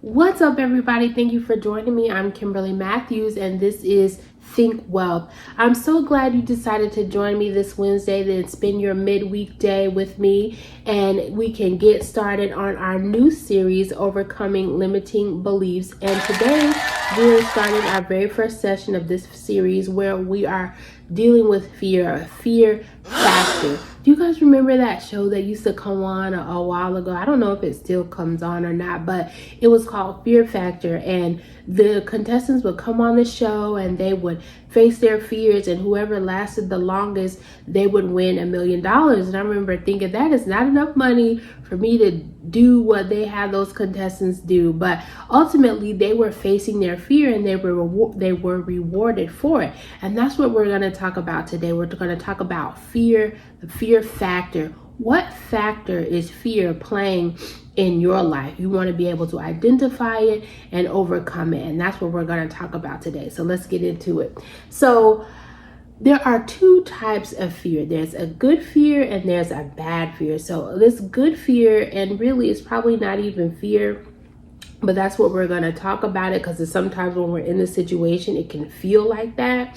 What's up, everybody? Thank you for joining me. I'm Kimberly Matthews, and this is Think Wealth. I'm so glad you decided to join me this Wednesday, then spend your midweek day with me, and we can get started on our new series, Overcoming Limiting Beliefs. And today, we're starting our very first session of this series where we are dealing with fear, a fear factor. Do you guys remember that show that used to come on a while ago? I don't know if it still comes on or not, but it was called Fear Factor, and the contestants would come on the show and they would face their fears, and whoever lasted the longest, they would win $1 million. And I remember thinking, that is not enough money for me to do what they had those contestants do. But ultimately, they were facing their fear, and they were rewarded for it. And that's what we're going to talk about today. We're going to talk about fear, the fear factor. What factor is fear playing in your life? You want to be able to identify it and overcome it. And that's what we're going to talk about today. So let's get into it. So there are two types of fear. There's a good fear and there's a bad fear. So this good fear, and really it's probably not even fear, but that's what we're going to talk about it, because sometimes when we're in the situation, it can feel like that.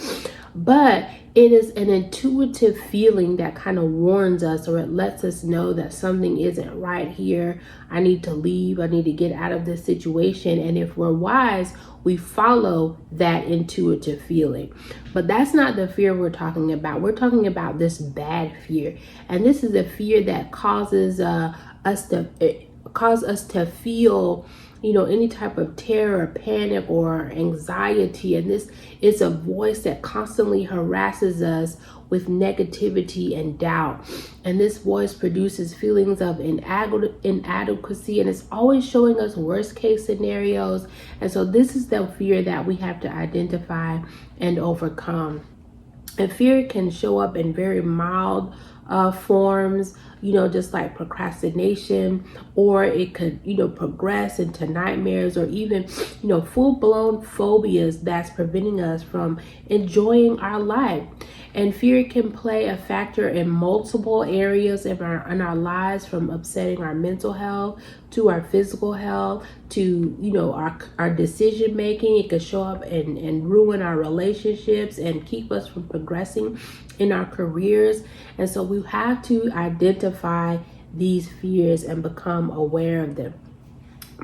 But it is an intuitive feeling that kind of warns us, or it lets us know that something isn't right here. I need to leave. I need to get out of this situation. And if we're wise, we follow that intuitive feeling. But that's not the fear we're talking about. We're talking about this bad fear. And this is a fear that causes us to feel any type of terror, panic, or anxiety. And this is a voice that constantly harasses us with negativity and doubt. And this voice produces feelings of inadequacy, and it's always showing us worst case scenarios. And so this is the fear that we have to identify and overcome. And fear can show up in very mild forms, just like procrastination, or it could, progress into nightmares, or even, full-blown phobias that's preventing us from enjoying our life. And fear can play a factor in multiple areas in our lives, from upsetting our mental health to our physical health to, our decision making. It could show up and ruin our relationships and keep us from progressing in our careers. And so we have to identify these fears and become aware of them.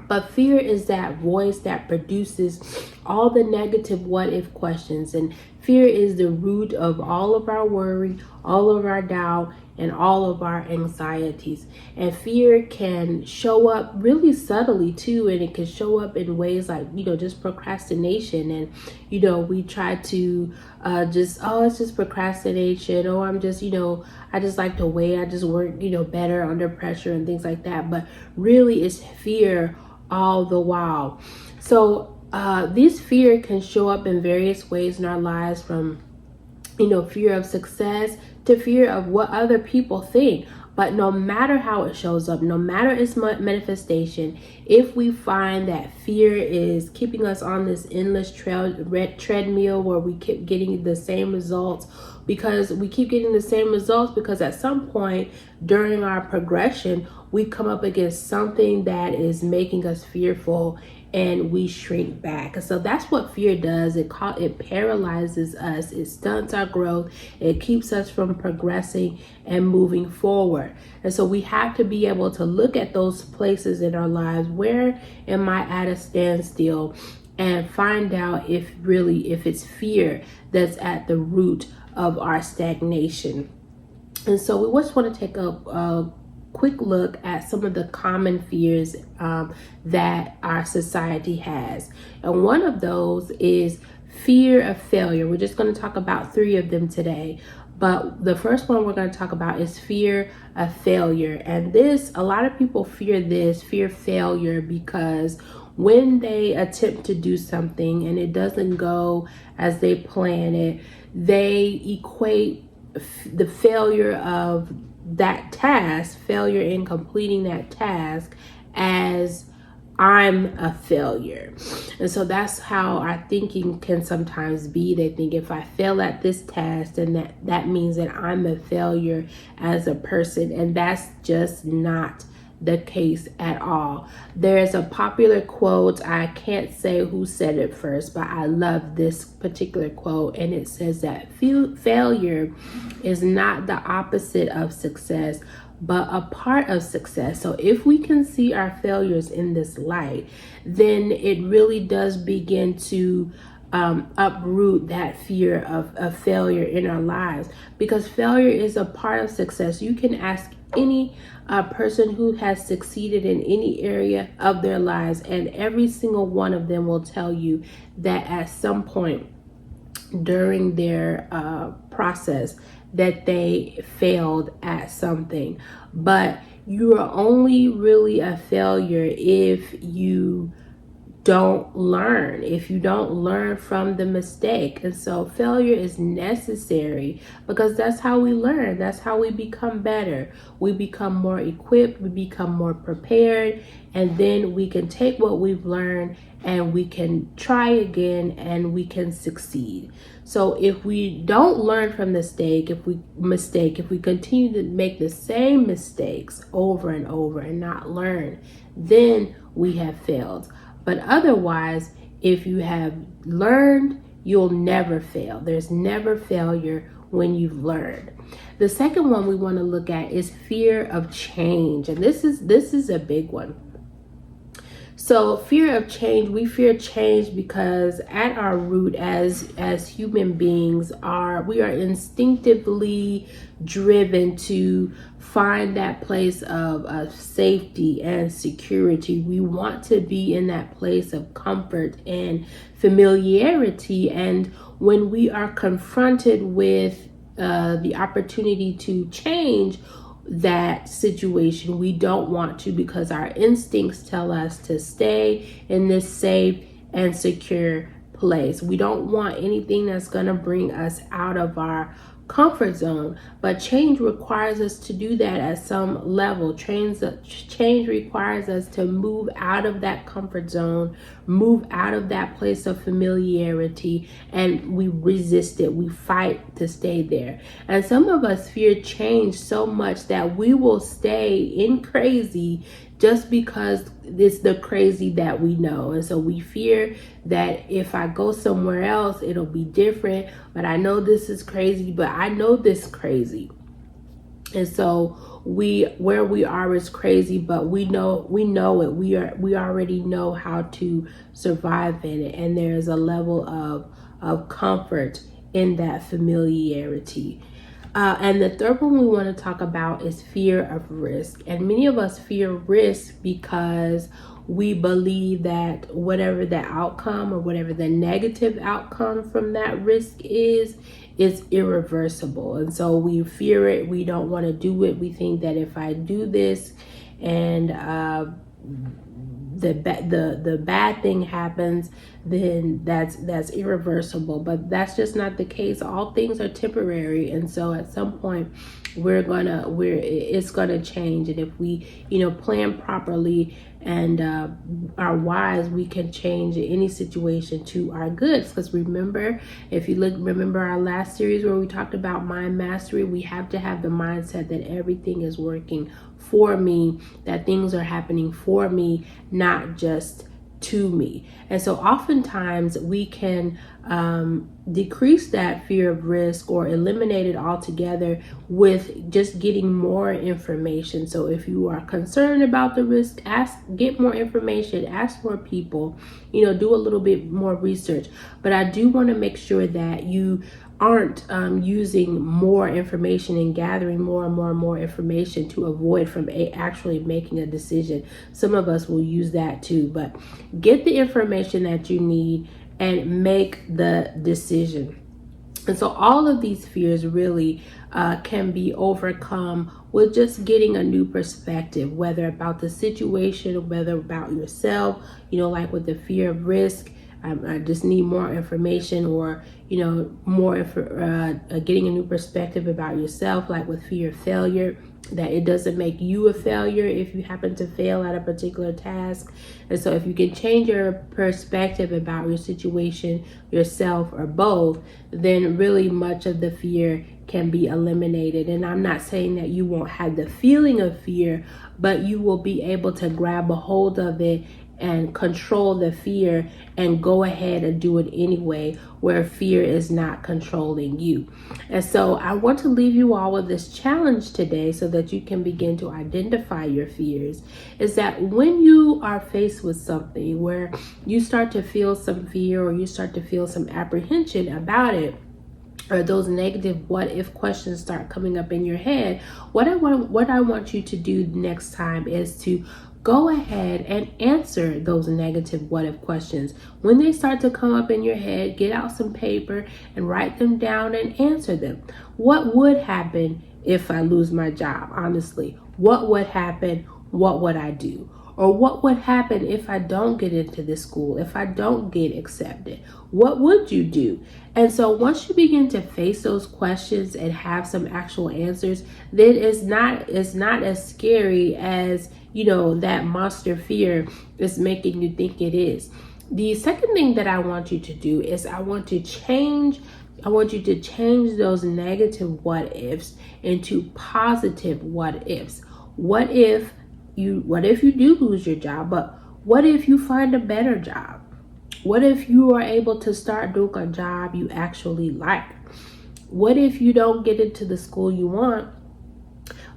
But fear is that voice that produces all the negative what if questions. And fear is the root of all of our worry, all of our doubt, and all of our anxieties. And fear can show up really subtly too, and it can show up in ways like, just procrastination. And, we try to it's just procrastination. Oh, I just like to wait. I just work, better under pressure and things like that. But really it's fear all the while. So this fear can show up in various ways in our lives, from fear of success to fear of what other people think. But no matter how it shows up, no matter its manifestation, if we find that fear is keeping us on this endless treadmill where we keep getting the same results, because at some point during our progression, we come up against something that is making us fearful, and we shrink back. So that's what fear does. It paralyzes us. It stunts our growth. It keeps us from progressing and moving forward. And so we have to be able to look at those places in our lives. Where am I at a standstill? And find out if it's fear that's at the root of our stagnation. And so we just want to take a quick look at some of the common fears that our society has. And one of those is fear of failure. We're just going to talk about 3 of them today. But the first one we're going to talk about is fear of failure. And a lot of people fear failure, because when they attempt to do something and it doesn't go as they plan it, they equate the failure of that task, failure in completing that task, as I'm a failure. And so that's how our thinking can sometimes be. They think, if I fail at this task, then that means that I'm a failure as a person. And that's just not the case at all. There's a popular quote, I can't say who said it first, but I love this particular quote, and it says that failure is not the opposite of success, but a part of success. So if we can see our failures in this light, then it really does begin to uproot that fear of failure in our lives, because failure is a part of success. You can ask any person who has succeeded in any area of their lives, and every single one of them will tell you that at some point during their process that they failed at something. But you are only really a failure if you don't learn, if you don't learn from the mistake. And so failure is necessary, because that's how we learn. That's how we become better. We become more equipped, we become more prepared, and then we can take what we've learned and we can try again and we can succeed. So if we don't learn from the if we continue to make the same mistakes over and over and not learn, then we have failed. But otherwise, if you have learned, you'll never fail. There's never failure when you've learned. The second one we want to look at is fear of change. And this is a big one. So fear of change, we fear change because at our root as human beings we are instinctively driven to find that place of safety and security. We want to be in that place of comfort and familiarity. And when we are confronted with the opportunity to change that situation, we don't want to, because our instincts tell us to stay in this safe and secure place. We don't want anything that's going to bring us out of our comfort zone. But change requires us to do that at some level. Change requires us to move out of that comfort zone, move out of that place of familiarity, and we resist it. We fight to stay there. And some of us fear change so much that we will stay in crazy just because it's the crazy that we know. And so we fear that if I go somewhere else, it'll be different. But I know this is crazy, but I know this crazy. And so where we are is crazy, but we know it. We already know how to survive in it. And there's a level of comfort in that familiarity. And the third one we want to talk about is fear of risk. And many of us fear risk because we believe that whatever the outcome or whatever the negative outcome from that risk is irreversible. And so we fear it. We don't want to do it. We think that if I do this and the bad thing happens, then that's irreversible. But that's just not the case. All things are temporary, and so at some point it's gonna change. And if we plan properly and are wise, we can change any situation to our goods. Because remember our last series where we talked about mind mastery, we have to have the mindset that everything is working for me, that things are happening for me, not just to me. And so oftentimes we can decrease that fear of risk or eliminate it altogether with just getting more information. So if you are concerned about the risk, get more information, ask more people, do a little bit more research. But I do want to make sure that you aren't using more information and gathering more and more information to avoid from actually making a decision. Some of us will use that too, but get the information that you need and make the decision. And so all of these fears really can be overcome with just getting a new perspective, whether about the situation, whether about yourself, like with the fear of risk. I just need more information, or getting a new perspective about yourself, like with fear of failure. that it doesn't make you a failure if you happen to fail at a particular task. And so if you can change your perspective about your situation, yourself, or both, then really much of the fear can be eliminated. And I'm not saying that you won't have the feeling of fear, but you will be able to grab a hold of it and control the fear and go ahead and do it anyway, where fear is not controlling you. And so I want to leave you all with this challenge today so that you can begin to identify your fears, is that when you are faced with something where you start to feel some fear or you start to feel some apprehension about it, or those negative what if questions start coming up in your head, what I want you to do next time is to go ahead and answer those negative what if questions. When they start to come up in your head, get out some paper and write them down and answer them. What would happen if I lose my job? Honestly, what would happen? What would I do? Or what would happen if I don't get into this school, if I don't get accepted? What would you do? And so once you begin to face those questions and have some actual answers, then it's not as scary as, that monster fear is making you think it is. The second thing that I want you to do is I want you to change those negative what ifs into positive what ifs. What if you do lose your job, but what if you find a better job? What if you are able to start doing a job you actually like? What if you don't get into the school you want,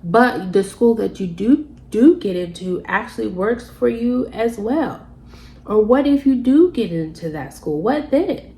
but the school that you do get into actually works for you as well? Or what if you do get into that school? What then?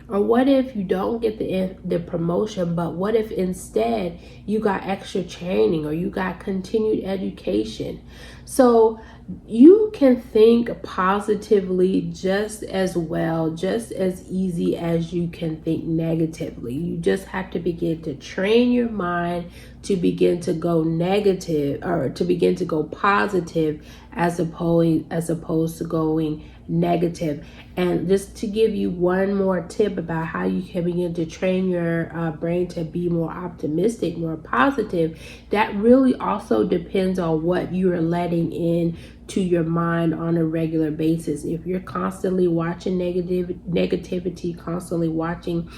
Or what if you don't get the promotion, but what if instead you got extra training or you got continued education? So you can think positively just as well, just as easy as you can think negatively. You just have to begin to train your mind to begin to go negative, or to begin to go positive as opposed to going negative. And just to give you one more tip about how you can begin to train your brain to be more optimistic, more positive, that really also depends on what you're letting in to your mind on a regular basis. If you're constantly watching negativity, constantly watching,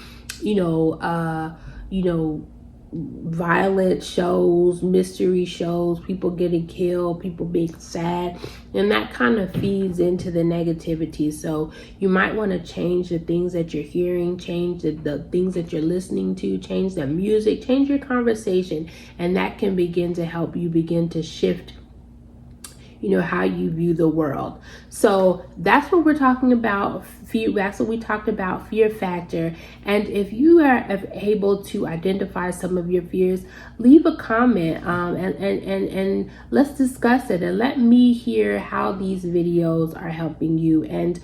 violent shows, mystery shows, people getting killed, people being sad, and that kind of feeds into the negativity. So you might want to change the things that you're hearing, change the things that you're listening to, change the music, change your conversation, and that can begin to help you begin to shift how you view the world. So that's what we're talking about. That's what we talked about, fear factor. And if you are able to identify some of your fears, leave a comment and let's discuss it, and let me hear how these videos are helping you, and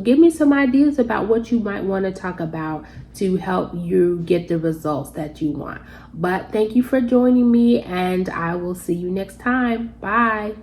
give me some ideas about what you might want to talk about to help you get the results that you want. But thank you for joining me, and I will see you next time. Bye.